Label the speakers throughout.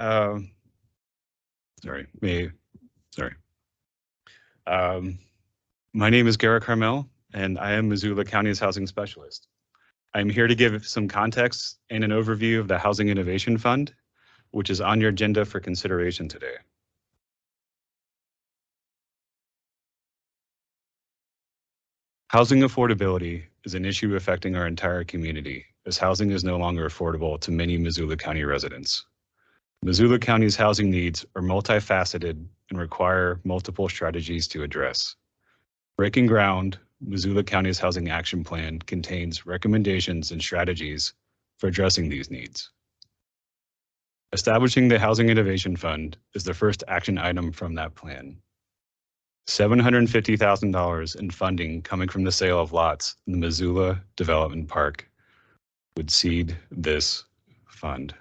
Speaker 1: Um, sorry. My name is Garrick-Harmel, and I am Missoula County's housing specialist. I'm here to give some context and an overview of the Housing Innovation Fund, which is on your agenda for consideration today. Housing affordability is an issue affecting our entire community, as housing is no longer affordable to many Missoula County residents. Missoula County's housing needs are multifaceted and require multiple strategies to address. Breaking Ground, Missoula County's Housing Action Plan contains recommendations and strategies for addressing these needs. Establishing the Housing Innovation Fund is the first action item from that plan. $750,000 in funding coming from the sale of lots in the Missoula Development Park would seed this fund.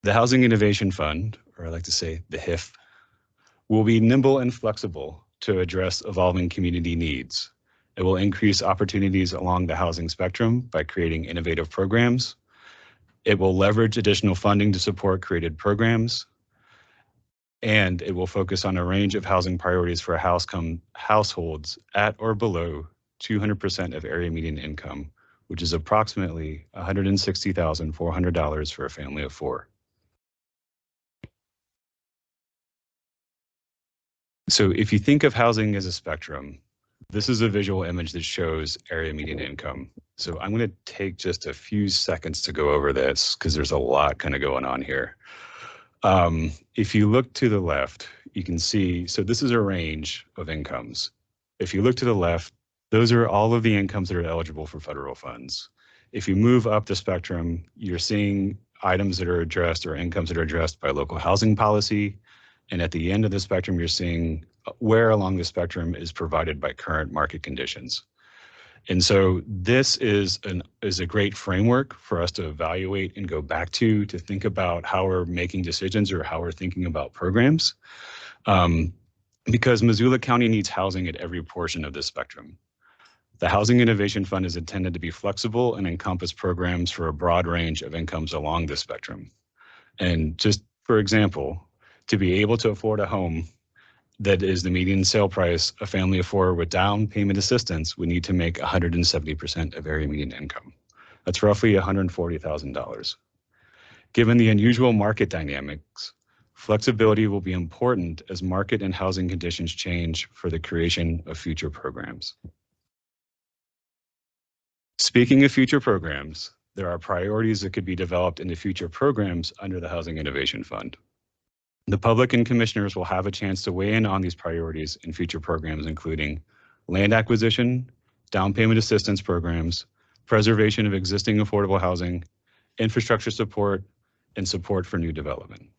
Speaker 1: The Housing Innovation Fund, or I like to say the HIF, will be nimble and flexible to address evolving community needs. It will increase opportunities along the housing spectrum by creating innovative programs. It will leverage additional funding to support created programs. And it will focus on a range of housing priorities for households at or below 200% of area median income, which is approximately $160,400 for a family of 4. So if you think of housing as a spectrum, this is a visual image that shows area median income. So I'm going to take just a few seconds to go over this because there's a lot kind of going on here. If you look to the left, you can see, so this is a range of incomes. If you look to the left, those are all of the incomes that are eligible for federal funds. If you move up the spectrum, you're seeing items that are addressed or incomes that are addressed by local housing policy. And at the end of the spectrum, you're seeing where along the spectrum is provided by current market conditions. And so this is a great framework for us to evaluate and go back to think about how we're making decisions or how we're thinking about programs. Because Missoula County needs housing at every portion of this spectrum. The Housing Innovation Fund is intended to be flexible and encompass programs for a broad range of incomes along the spectrum. And just for example, to be able to afford a home that is the median sale price, a family of 4 with down payment assistance would need to make 170% of area median income. That's roughly $140,000. Given the unusual market dynamics, flexibility will be important as market and housing conditions change for the creation of future programs. Speaking of future programs, there are priorities that could be developed into future programs under the Housing Innovation Fund. The public and commissioners will have a chance to weigh in on these priorities in future programs, including land acquisition, down payment assistance programs, preservation of existing affordable housing, infrastructure support, and support for new development.